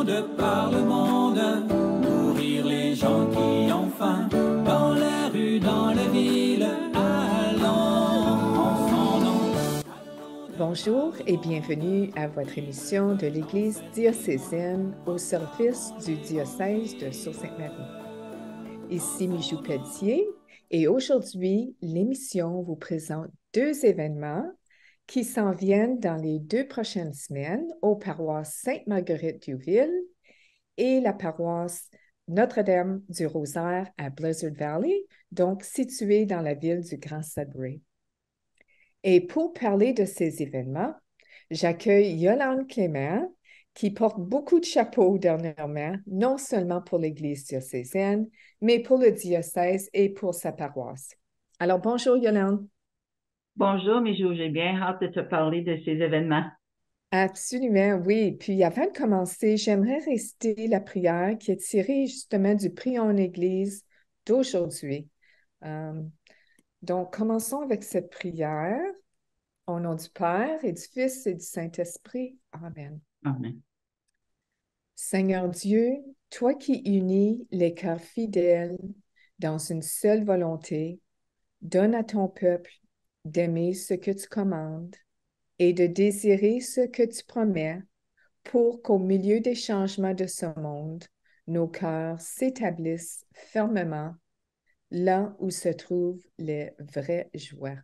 par le monde, nourrir les gens qui ont faim, dans les rues, dans les villes, allons en son nom. Bonjour et bienvenue à votre émission de l'Église diocésaine au service du diocèse de Sault-Sainte-Marie. Ici Michou Pelletier et aujourd'hui, l'émission vous présente deux événements qui s'en viennent dans les 2 prochaines semaines aux paroisses Sainte-Marguerite-du-Ville et la paroisse Notre-Dame du Rosaire à Blizzard Valley, donc située dans la ville du Grand Sudbury. Et pour parler de ces événements, j'accueille Yolande Clément, qui porte beaucoup de chapeaux dernièrement, non seulement pour l'Église diocésaine, mais pour le diocèse et pour sa paroisse. Alors, bonjour Yolande. Bonjour, Michou, j'ai bien hâte de te parler de ces événements. Absolument, oui. Puis avant de commencer, j'aimerais réciter la prière qui est tirée justement du Prions en Église d'aujourd'hui. Donc, commençons avec cette prière. Au nom du Père et du Fils et du Saint-Esprit. Amen. Amen. Seigneur Dieu, toi qui unis les cœurs fidèles dans une seule volonté, donne à ton peuple d'aimer ce que tu commandes et de désirer ce que tu promets pour qu'au milieu des changements de ce monde, nos cœurs s'établissent fermement là où se trouvent les vraies joies.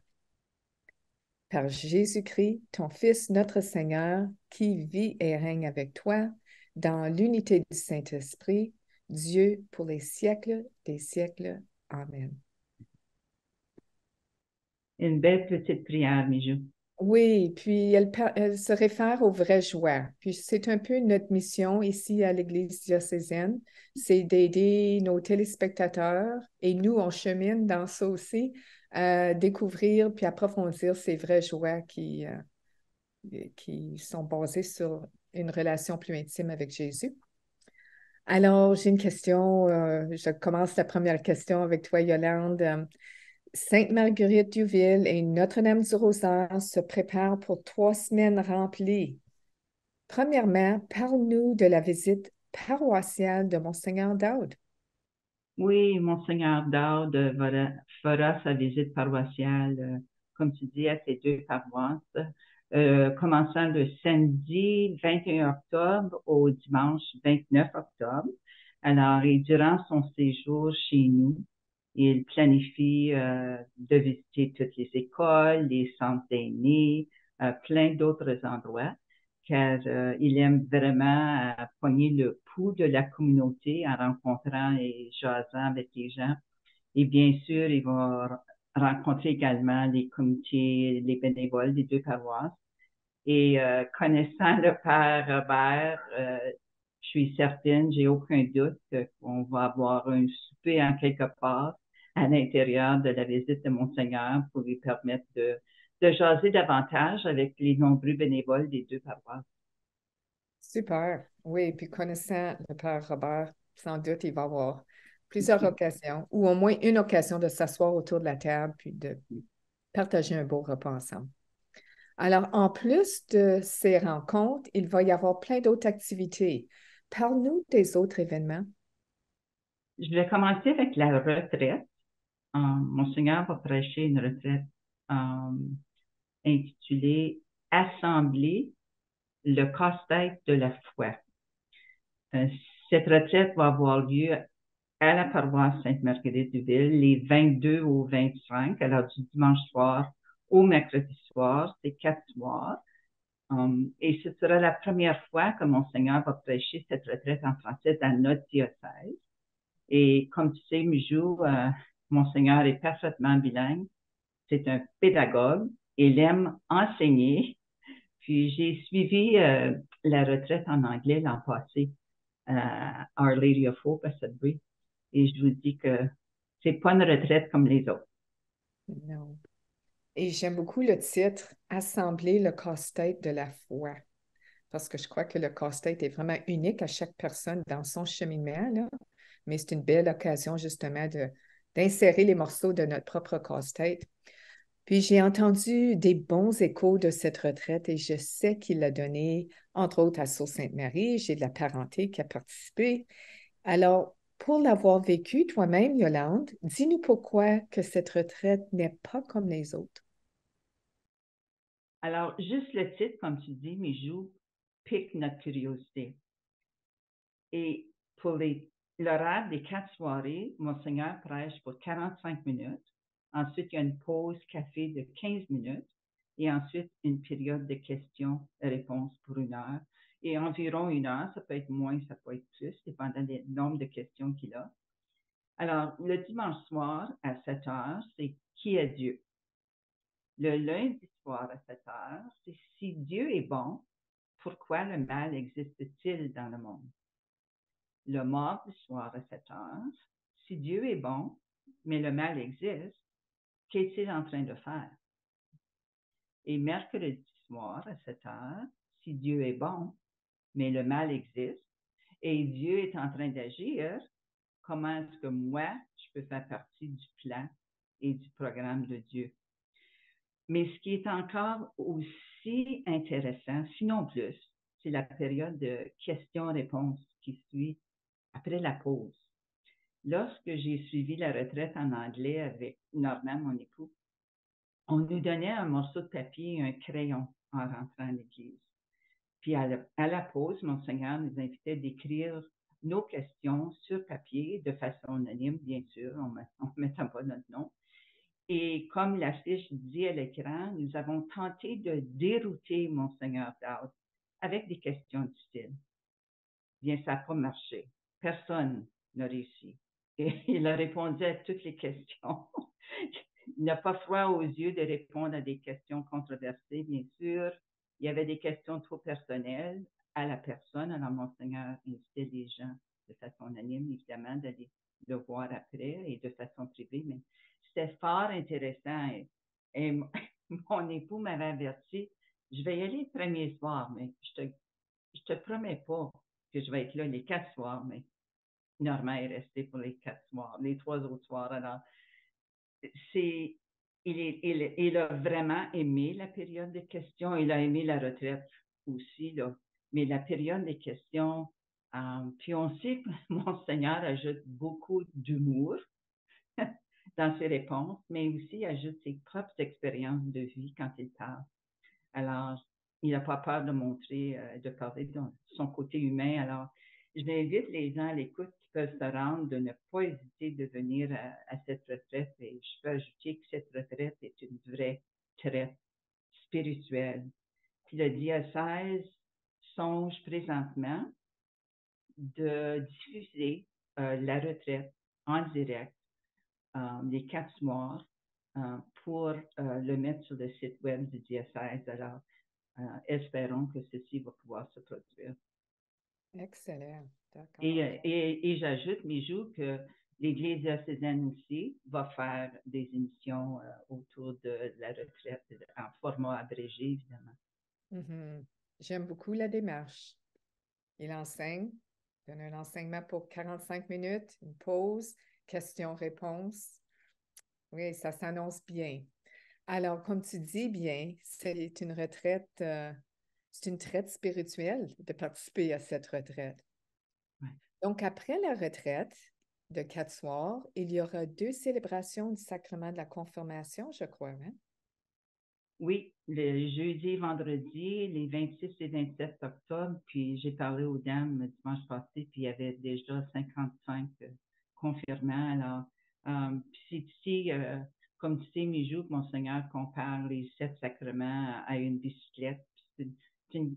Par Jésus-Christ, ton Fils, notre Seigneur, qui vit et règne avec toi dans l'unité du Saint-Esprit, Dieu pour les siècles des siècles. Amen. Une belle petite prière, Michou. Oui, puis elle se réfère aux vraies joies. Puis c'est un peu notre mission ici à l'Église diocésaine, c'est d'aider nos téléspectateurs et nous, on chemine dans ça aussi, à découvrir puis approfondir ces vraies joies qui sont basées sur une relation plus intime avec Jésus. Alors, j'ai une question. Je commence la première question avec toi, Yolande. Sainte-Marguerite-du-Ville et Notre-Dame du Rosaire se préparent pour 3 semaines remplies. Premièrement, parle-nous de la visite paroissiale de Monseigneur Daoud. Oui, Monseigneur Daoud fera sa visite paroissiale, comme tu dis, à ces 2 paroisses, commençant le samedi 21 octobre au dimanche 29 octobre. Alors, et durant son séjour chez nous, il planifie de visiter toutes les écoles, les centres d'aînés, plein d'autres endroits, car il aime vraiment pogner le pouls de la communauté en rencontrant et jasant avec les gens. Et bien sûr, il va rencontrer également les comités, les bénévoles des 2 paroisses. Et connaissant le Père Robert, je suis certaine, j'ai aucun doute qu'on va avoir un souper en quelque part à l'intérieur de la visite de Monseigneur pour lui permettre de jaser davantage avec les nombreux bénévoles des 2 paroisses. Super. Oui, puis connaissant le Père Robert, sans doute, il va avoir plusieurs occasions, ou au moins une occasion de s'asseoir autour de la table puis de partager un beau repas ensemble. Alors, en plus de ces rencontres, il va y avoir plein d'autres activités. Parle-nous des autres événements. Je vais commencer avec la retraite. Monseigneur va prêcher une retraite intitulée Assembler le casse-tête de la foi. Cette retraite va avoir lieu à la paroisse Sainte-Marguerite-du-Ville les 22 au 25, alors du dimanche soir au mercredi soir, c'est 4 soirs. Et ce sera la première fois que Monseigneur va prêcher cette retraite en français dans notre diocèse. Et comme tu sais, Mijou, Monseigneur est parfaitement bilingue. C'est un pédagogue. Il aime enseigner. Puis j'ai suivi la retraite en anglais l'an passé à Our Lady of Hope à Sudbury. Et je vous dis que c'est pas une retraite comme les autres. Non. Et j'aime beaucoup le titre Assembler le casse-tête de la foi, parce que je crois que le casse-tête est vraiment unique à chaque personne dans son cheminement, là. Mais c'est une belle occasion justement d'insérer les morceaux de notre propre casse-tête. Puis j'ai entendu des bons échos de cette retraite et je sais qu'il l'a donné, entre autres, à Sault-Sainte-Marie. J'ai de la parenté qui a participé. Alors, pour l'avoir vécu toi-même, Yolande, dis-nous pourquoi que cette retraite n'est pas comme les autres. Alors, juste le titre, comme tu dis, Mijou, pique notre curiosité. Et pour l'horaire des 4 soirées, Monseigneur prêche pour 45 minutes. Ensuite, il y a une pause café de 15 minutes. Et ensuite, une période de questions-réponses pour 1 heure. Et environ 1 heure, ça peut être moins, ça peut être plus, dépendant du nombre de questions qu'il a. Alors, le dimanche soir, à 7 heures, c'est Qui est Dieu? Le lundi soir, à 7 heures, c'est Si Dieu est bon, pourquoi le mal existe-t-il dans le monde? Le mardi soir, à 7 heures, Si Dieu est bon, mais le mal existe, qu'est-il en train de faire? Et mercredi soir, à 7 heures, Si Dieu est bon, mais le mal existe, et Dieu est en train d'agir, comment est-ce que moi, je peux faire partie du plan et du programme de Dieu? Mais ce qui est encore aussi intéressant, sinon plus, c'est la période de questions-réponses qui suit après la pause. Lorsque j'ai suivi la retraite en anglais avec Normand, mon époux, on nous donnait un morceau de papier et un crayon en rentrant à l'église. Puis à la pause, Monseigneur nous invitait d'écrire nos questions sur papier de façon anonyme, bien sûr, on ne mettait pas notre nom. Et comme la fiche dit à l'écran, nous avons tenté de dérouter Monseigneur Dowd avec des questions du style. Bien, ça n'a pas marché. Personne n'a réussi. Et il a répondu à toutes les questions. Il n'a pas froid aux yeux de répondre à des questions controversées, bien sûr. Il y avait des questions trop personnelles à la personne. Alors, Monseigneur invitait les gens de façon anonyme, évidemment, d'aller le voir après et de façon privée. Mais c'était fort intéressant. Et mon époux m'avait averti, je vais y aller le premier soir, mais je te promets pas que je vais être là les 4 soirs, mais Normand est resté pour les 4 soirs, les 3 autres soirs. Alors, il a vraiment aimé la période de questions. Il a aimé la retraite aussi, là. Mais la période des questions, puis on sait que Monseigneur ajoute beaucoup d'humour dans ses réponses, mais aussi ajoute ses propres expériences de vie quand il parle. Alors, il n'a pas peur de montrer, de parler de son côté humain. Alors, je m'invite les gens à l'écoute qui peuvent se rendre de ne pas hésiter de venir à cette retraite. Et je peux ajouter que cette retraite est une vraie traite spirituelle. Puis le diocèse songe présentement de diffuser la retraite en direct les 4 soirs pour le mettre sur le site web du diocèse. Alors, espérons que ceci va pouvoir se produire. Excellent. D'accord. Et j'ajoute, Mijou, que l'Église diocésaine aussi va faire des émissions autour de la retraite en format abrégé, évidemment. Mhm. J'aime beaucoup la démarche. Il enseigne, donne un enseignement pour 45 minutes, une pause, questions-réponses. Oui, ça s'annonce bien. Alors, comme tu dis bien, c'est une retraite, c'est une traite spirituelle de participer à cette retraite. Ouais. Donc, après la retraite de 4 soirs, il y aura 2 célébrations du sacrement de la confirmation, je crois, hein? Oui, le jeudi et vendredi, les 26 et 27 octobre, puis j'ai parlé aux dames dimanche passé, puis il y avait déjà 55 confirmants. Alors, c'est ici, comme tu sais, Mijou, que Monseigneur compare les 7 sacrements à une bicyclette. C'est une,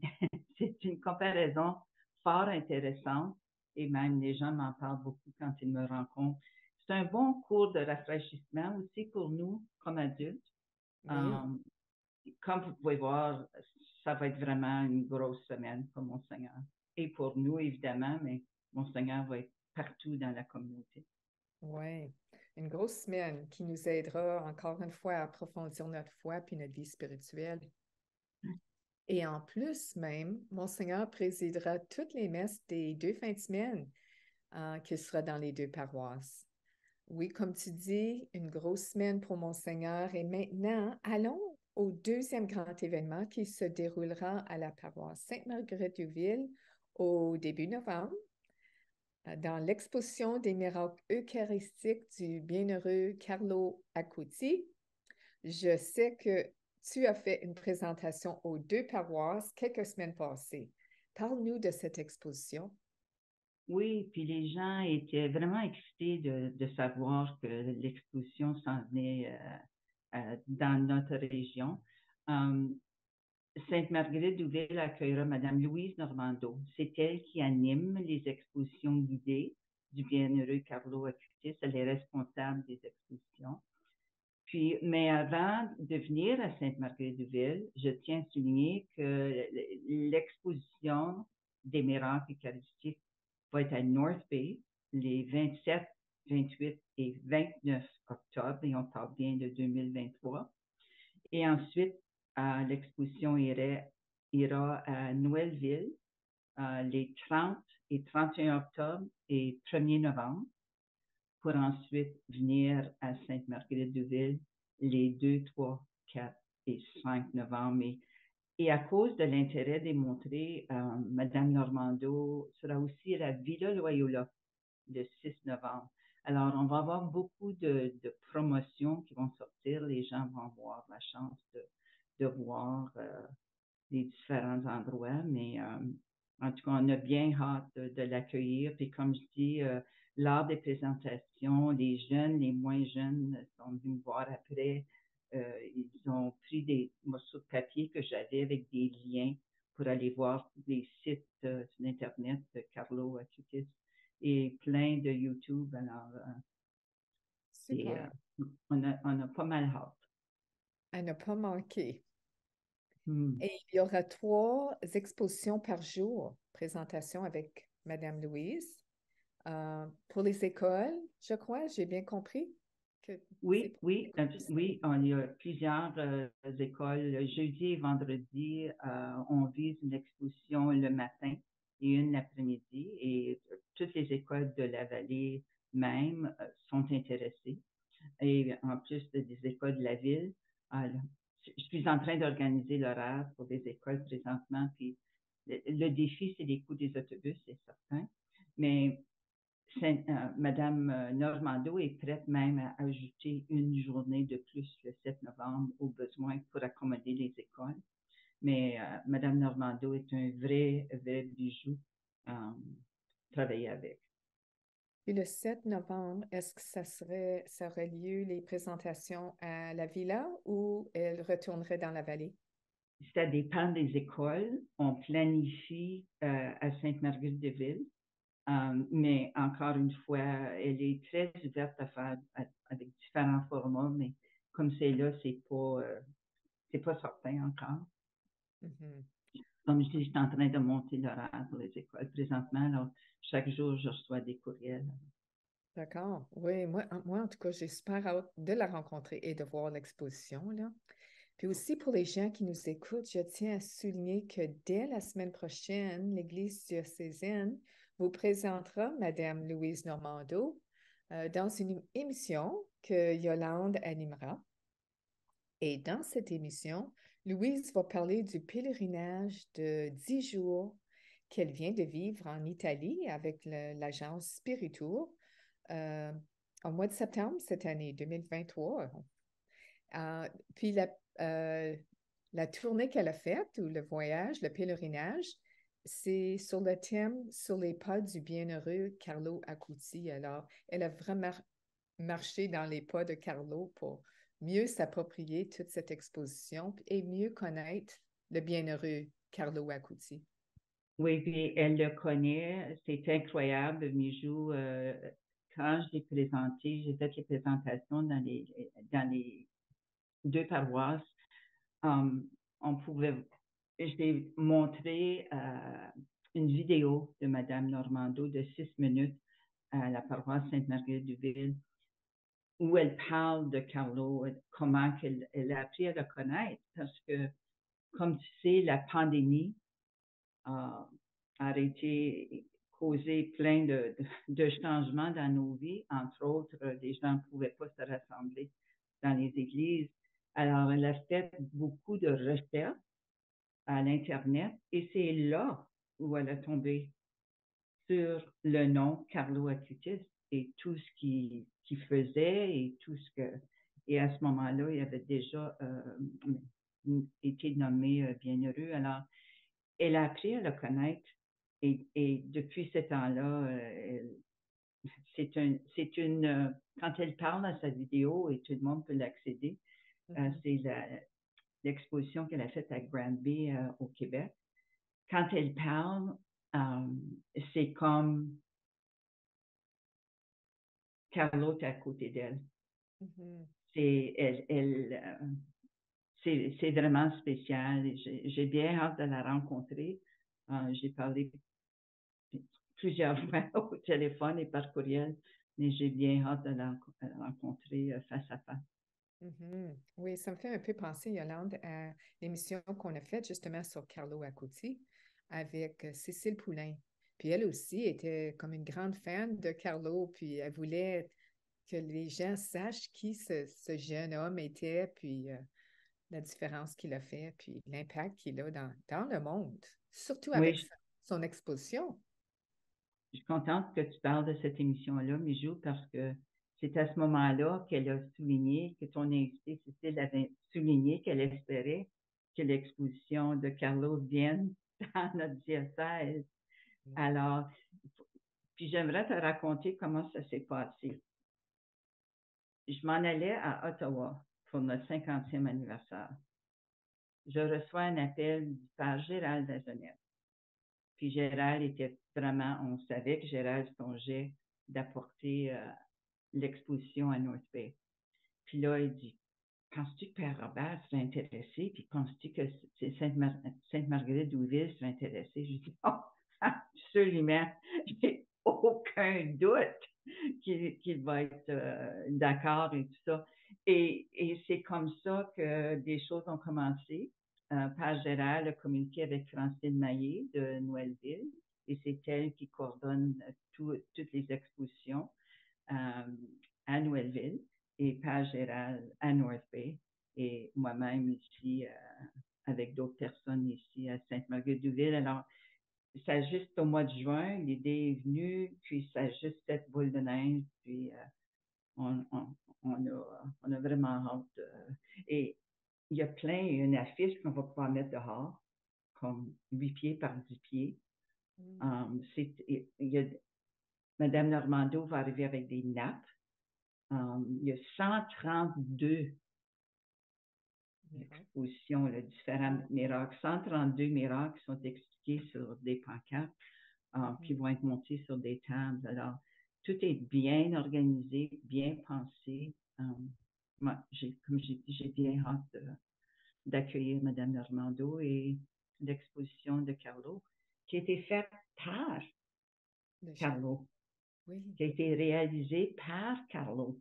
c'est une comparaison fort intéressante et même les gens m'en parlent beaucoup quand ils me rencontrent. C'est un bon cours de rafraîchissement aussi pour nous comme adultes. Oui. Comme vous pouvez voir, ça va être vraiment une grosse semaine pour Monseigneur. Et pour nous, évidemment, mais Monseigneur va être partout dans la communauté. Oui, une grosse semaine qui nous aidera encore une fois à approfondir notre foi puis notre vie spirituelle. Et en plus même, Monseigneur présidera toutes les messes des 2 fins de semaine qu'il sera dans les 2 paroisses. Oui, comme tu dis, une grosse semaine pour Monseigneur. Et maintenant, allons au deuxième grand événement qui se déroulera à la paroisse Sainte-Marguerite-du-Ville au début novembre, dans l'exposition des miracles eucharistiques du bienheureux Carlo Acuti. Je sais que tu as fait une présentation aux deux paroisses quelques semaines passées. Parle-nous de cette exposition. Oui, puis les gens étaient vraiment excités de savoir que l'exposition s'en venait dans notre région. Euh, Sainte-Marguerite-Douville accueillera Madame Louise Normando. C'est elle qui anime les expositions guidées du bienheureux Carlo Acutis. Elle est responsable des expositions. Puis, mais avant de venir à Sainte-Marguerite-de-Ville, je tiens à souligner que l'exposition des miracles eucharistiques va être à North Bay les 27, 28 et 29 octobre, et on parle bien de 2023. Et ensuite, l'exposition ira à Noëlleville les 30 et 31 octobre et 1er novembre, pour ensuite venir à Sainte-Marguerite-de-Ville les 2, 3, 4 et 5 novembre. Et à cause de l'intérêt démontré, Madame Normando sera aussi à la Villa Loyola le 6 novembre. Alors, on va avoir beaucoup de promotions qui vont sortir. Les gens vont avoir la chance de voir les différents endroits, mais en tout cas, on a bien hâte de l'accueillir. Puis comme je dis, lors des présentations, les jeunes, les moins jeunes sont venus me voir après. Ils ont pris des morceaux de papier que j'avais avec des liens pour aller voir les sites sur Internet de Carlo Acutis et plein de YouTube. Alors, Super. on a pas mal hâte. À ne pas manquer. Hmm. Et il y aura 3 expositions par jour, présentation avec Madame Louise. Pour les écoles, je crois, j'ai bien compris que c'est Oui, pour les oui, écoles aussi. oui, on y a plusieurs écoles. Jeudi et vendredi, on vise une exposition le matin et une l'après-midi. Et toutes les écoles de la vallée même sont intéressées. Et en plus des écoles de la ville, je suis en train d'organiser l'horaire pour des écoles présentement. Puis le défi, c'est les coûts des autobus, c'est certain. Mais Madame Normando est prête même à ajouter une journée de plus le 7 novembre au besoin pour accommoder les écoles. Mais Madame Normando est un vrai bijou à travailler avec. Et le 7 novembre, est-ce que ça aurait lieu les présentations à la villa ou elle retournerait dans la vallée? Ça dépend des écoles. On planifie à Sainte-Marguerite-de-Ville. Mais encore une fois, elle est très ouverte à faire avec différents formats, mais comme c'est là, c'est pas certain encore. Mhm. Comme je dis, je suis en train de monter l'horaire pour les écoles présentement. Alors, chaque jour, je reçois des courriels. D'accord. Oui, moi, en tout cas, j'ai super hâte de la rencontrer et de voir l'exposition, là. Puis aussi, pour les gens qui nous écoutent, je tiens à souligner que dès la semaine prochaine, l'Église diocésaine vous présentera Madame Louise Normando dans une émission que Yolande animera. Et dans cette émission, Louise va parler du pèlerinage de 10 jours qu'elle vient de vivre en Italie avec l'agence Spiritour au mois de septembre cette année, 2023. Puis la tournée qu'elle a faite, ou le voyage, le pèlerinage, c'est sur le thème sur les pas du bienheureux Carlo Acuti. Alors, elle a vraiment marché dans les pas de Carlo pour mieux s'approprier toute cette exposition et mieux connaître le bienheureux Carlo Acuti. Oui, puis elle le connaît. C'est incroyable, Mijou. Quand j'ai présenté, j'ai fait les présentations dans les 2 paroisses. On pouvait, j'ai montré une vidéo de Madame Normando de 6 minutes à la paroisse Sainte-Marguerite-du-Ville où elle parle de Carlo, comment elle a appris à le connaître, parce que, comme tu sais, la pandémie a arrêté causé plein de changements dans nos vies. Entre autres, les gens ne pouvaient pas se rassembler dans les églises. Alors, elle a fait beaucoup de recherches à l'Internet et c'est là où elle a tombé sur le nom Carlo Acutis et tout ce qu'il faisait et tout ce que... Et à ce moment-là, il avait déjà été nommé bienheureux. Alors, elle a appris à le connaître et depuis ce temps-là, quand elle parle à sa vidéo et tout le monde peut l'accéder, c'est l'exposition qu'elle a faite à Granby au Québec. Quand elle parle, c'est comme Carlo est à côté d'elle. C'est vraiment spécial. J'ai bien hâte de la rencontrer. J'ai parlé plusieurs fois au téléphone et par courriel, mais j'ai bien hâte de la rencontrer face à face. Oui, ça me fait un peu penser, Yolande, à l'émission qu'on a faite justement sur Carlo Acutis avec Cécile Poulain. Puis elle aussi était comme une grande fan de Carlo, puis elle voulait que les gens sachent qui ce jeune homme était, puis la différence qu'il a fait, puis l'impact qu'il a dans le monde, surtout avec son exposition. Je suis contente que tu parles de cette émission-là, Mijou, parce que c'est à ce moment-là qu'elle a souligné, que ton invité, Cécile, avait souligné qu'elle espérait que l'exposition de Carlo vienne dans notre diocèse. Alors, puis j'aimerais te raconter comment ça s'est passé. Je m'en allais à Ottawa pour notre 50e anniversaire. Je reçois un appel du père Gérald Lajeunesse. Puis Gérald était vraiment, on savait que Gérald songeait d'apporter l'exposition à North Bay. Puis là, il dit, penses-tu que Père Robert serait intéressé? Puis penses-tu que Sainte-Marguerite d'Ouville serait intéressée? Je dis, oh, absolument, j'ai aucun doute qu'il va être d'accord et tout ça. Et c'est comme ça que des choses ont commencé. Père Gérald a communiqué avec Francine Maillé de Noëlville et c'est elle qui coordonne toutes les expositions à Noëlville et Père Gérald à North Bay et moi-même ici avec d'autres personnes ici à Sainte-Marguerite-d'Ouville. Alors, ça a juste au mois de juin, l'idée est venue, puis ça a juste cette boule de neige, puis on a vraiment hâte. Et il y a une affiche qu'on va pouvoir mettre dehors, comme 8 pieds par 10 pieds. Madame Normando va arriver avec des nappes. Il y a 132 expositions, différents miracles, 132 miracles qui sont expliqués sur des pancartes qui vont être montés sur des tables. Alors, tout est bien organisé, bien pensé. Moi, comme j'ai dit, j'ai bien hâte d'accueillir Mme Normando et l'exposition de Carlo, qui a été faite par Carlo, qui a été réalisée par Carlo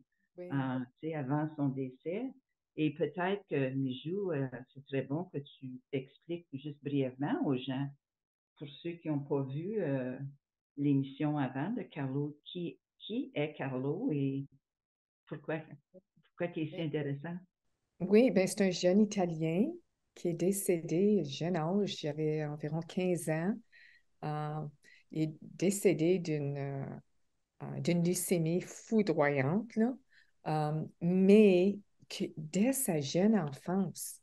avant son décès. Et peut-être que, Mijou, ce serait bon que tu expliques juste brièvement aux gens, pour ceux qui n'ont pas vu l'émission avant de Carlo, qui est Carlo et pourquoi il est si intéressant? Oui, ben c'est un jeune Italien qui est décédé, jeune âge, il avait environ 15 ans. Il est décédé d'une leucémie foudroyante, là, mais dès sa jeune enfance,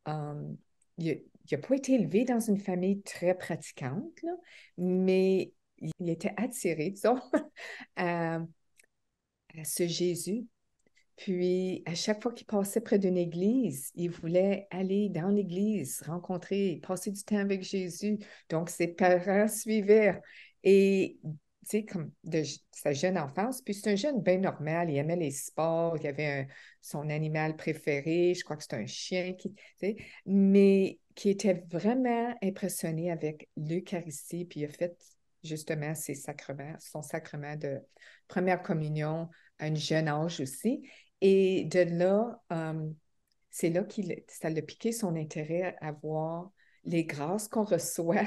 il n'a pas été élevé dans une famille très pratiquante, là, mais il était attiré, disons, à ce Jésus. Puis, à chaque fois qu'il passait près d'une église, il voulait aller dans l'église, rencontrer, passer du temps avec Jésus. Donc, ses parents suivaient. Et, tu sais, comme de sa jeune enfance, puis c'est un jeune bien normal, il aimait les sports, il avait son animal préféré, je crois que c'est un chien, tu sais, mais qui était vraiment impressionné avec l'Eucharistie, puis il a fait justement ses sacrements, son sacrement de première communion à un jeune âge aussi. Et de là, c'est là ça l'a piqué son intérêt à voir les grâces qu'on reçoit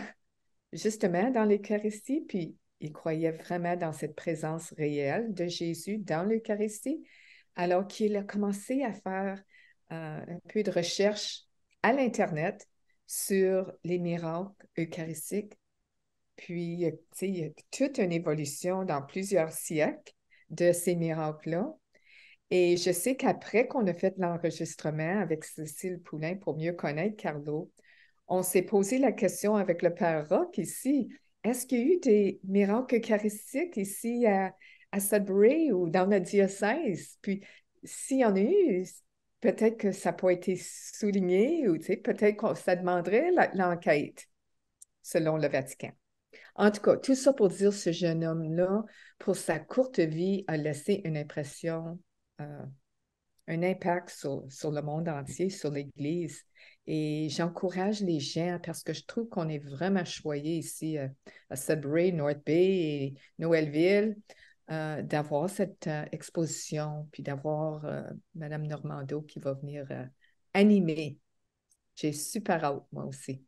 justement dans l'Eucharistie. Puis il croyait vraiment dans cette présence réelle de Jésus dans l'Eucharistie, alors qu'il a commencé à faire un peu de recherche à l'Internet sur les miracles eucharistiques. Puis, tu sais, il y a toute une évolution dans plusieurs siècles de ces miracles-là. Et je sais qu'après qu'on a fait l'enregistrement avec Cécile Poulain pour mieux connaître Carlo, on s'est posé la question avec le Père Roch ici, est-ce qu'il y a eu des miracles eucharistiques ici à Sudbury ou dans notre diocèse? Puis, s'il y en a eu, peut-être que ça n'a pas été souligné ou peut-être que ça demanderait l'enquête selon le Vatican. En tout cas, tout ça pour dire ce jeune homme-là, pour sa courte vie, a laissé une impression, un impact sur le monde entier, sur l'Église. Et j'encourage les gens parce que je trouve qu'on est vraiment choyés ici à Sudbury, North Bay et Noëlville d'avoir cette exposition, puis d'avoir Mme Normando qui va venir animer. J'ai super hâte, moi aussi.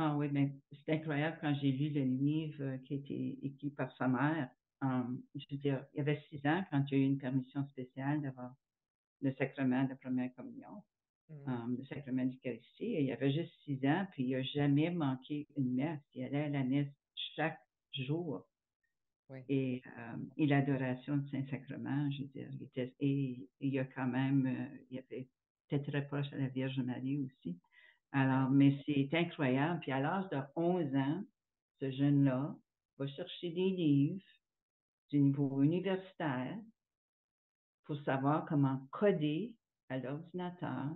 Ah oui, mais c'est incroyable quand j'ai lu le livre qui a été écrit par sa mère. Je veux dire, il y avait 6 ans quand il y a eu une permission spéciale d'avoir le sacrement de la première communion, le sacrement d'Eucharistie. Et il y avait juste 6 ans, puis il n'a jamais manqué une messe. Il allait à la messe chaque jour. Oui. Et l'adoration du Saint-Sacrement, je veux dire, il y a quand même, il était très proche à la Vierge Marie aussi. Alors, mais c'est incroyable. Puis à l'âge de 11 ans, ce jeune-là va chercher des livres du niveau universitaire pour savoir comment coder à l'ordinateur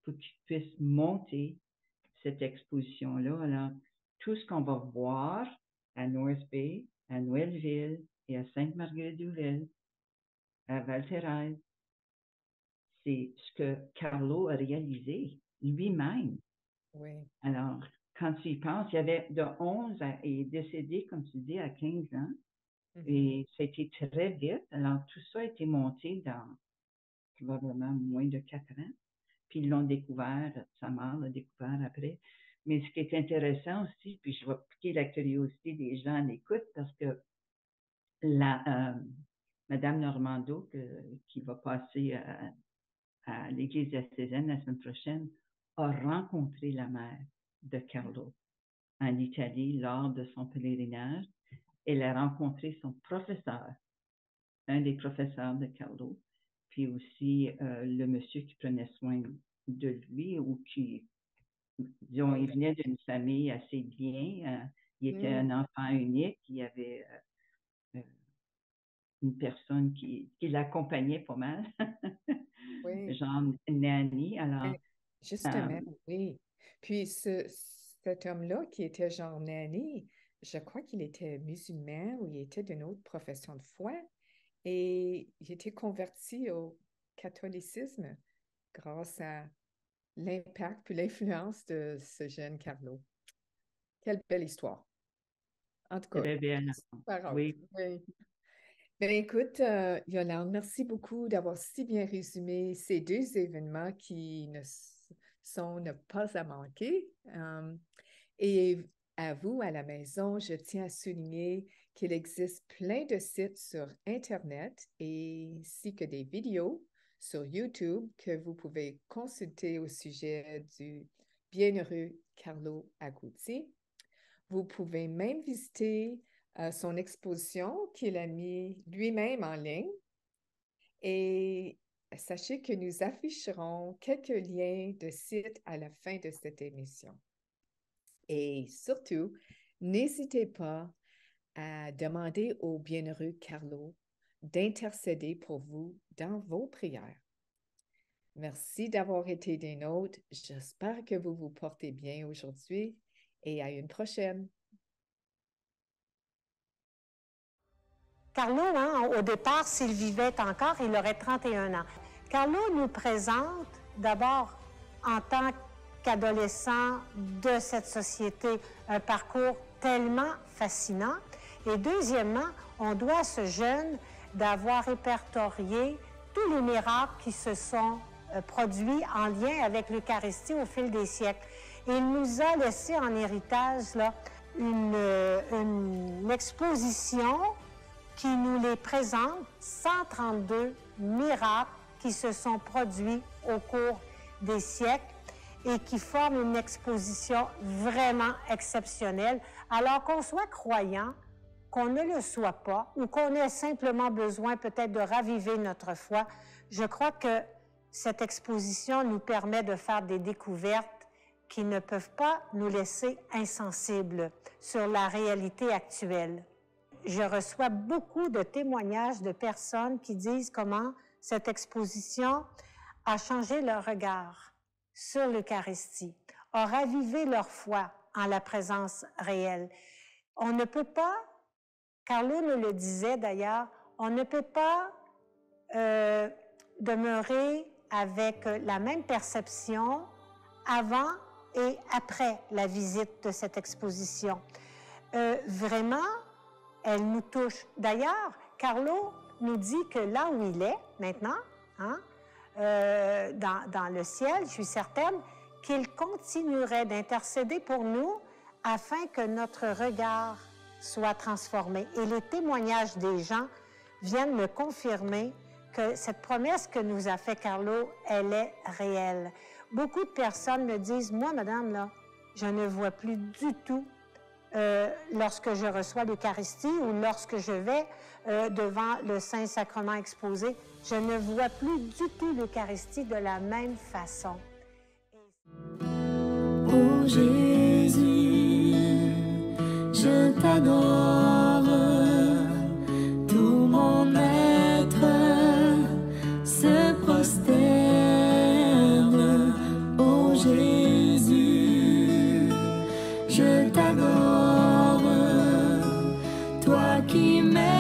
pour qu'il puisse monter cette exposition-là. Alors, tout ce qu'on va voir à North Bay, à Noëlville et à Sainte-Marguerite-d'Ouville, à Val-Thérèse, c'est ce que Carlo a réalisé lui-même. Oui. Alors, quand tu y penses, il y avait de 11 à, et décédé, comme tu dis, à 15 ans. Et ça a été très vite. Alors, tout ça a été monté dans probablement moins de 4 ans. Puis, ils l'ont découvert, sa mère l'a découvert après. Mais ce qui est intéressant aussi, puis je vais piquer la curiosité des gens à l'écoute, parce que Madame Normando, qui va passer à l'Église diocésaine la semaine prochaine, a rencontré la mère de Carlo en Italie lors de son pèlerinage. Elle a rencontré son professeur, un des professeurs de Carlo, puis aussi le monsieur qui prenait soin de lui ou qui, disons, il venait d'une famille assez bien. Il était un enfant unique. Il y avait une personne qui l'accompagnait pas mal, genre nanny. Alors, justement, oui. Puis cet homme-là qui était genre nanny, je crois qu'il était musulman ou il était d'une autre profession de foi et il était converti au catholicisme grâce à l'impact puis l'influence de ce jeune Carlo. Quelle belle histoire. En tout cas, très bien. Oui. Oui. Bien, écoute, Yolande, merci beaucoup d'avoir si bien résumé ces 2 événements qui ne pas à manquer. Et à vous, à la maison, je tiens à souligner qu'il existe plein de sites sur Internet ainsi que des vidéos sur YouTube que vous pouvez consulter au sujet du bienheureux Carlo Aguti. Vous pouvez même visiter son exposition qu'il a mis lui-même en ligne. Et sachez que nous afficherons quelques liens de sites à la fin de cette émission. Et surtout, n'hésitez pas à demander au bienheureux Carlo d'intercéder pour vous dans vos prières. Merci d'avoir été des nôtres. J'espère que vous vous portez bien aujourd'hui et à une prochaine. Carlo, au départ, s'il vivait encore, il aurait 31 ans. Carlo nous présente d'abord en tant qu'adolescent de cette société un parcours tellement fascinant. Et deuxièmement, on doit à ce jeune d'avoir répertorié tous les miracles qui se sont produits en lien avec l'Eucharistie au fil des siècles. Et il nous a laissé en héritage là, une l'exposition qui nous les présente, 132 miracles qui se sont produits au cours des siècles et qui forment une exposition vraiment exceptionnelle, alors qu'on soit croyant, qu'on ne le soit pas, ou qu'on ait simplement besoin peut-être de raviver notre foi. Je crois que cette exposition nous permet de faire des découvertes qui ne peuvent pas nous laisser insensibles sur la réalité actuelle. Je reçois beaucoup de témoignages de personnes qui disent comment cette exposition a changé leur regard sur l'Eucharistie, a ravivé leur foi en la présence réelle. On ne peut pas, Carlo nous le disait d'ailleurs, on ne peut pas demeurer avec la même perception avant et après la visite de cette exposition. Vraiment, elle nous touche. D'ailleurs, Carlo nous dit que là où il est maintenant, dans le ciel, je suis certaine qu'il continuerait d'intercéder pour nous afin que notre regard soit transformé. Et les témoignages des gens viennent me confirmer que cette promesse que nous a fait Carlo, elle est réelle. Beaucoup de personnes me disent, moi, madame, là, je ne vois plus du tout lorsque je reçois l'Eucharistie ou lorsque je vais devant le Saint-Sacrement exposé, je ne vois plus du tout l'Eucharistie de la même façon. Oh Jésus, je t'adore, tout mon être se prosterne. Oh Jésus, je t'adore, toi qui m'aimes.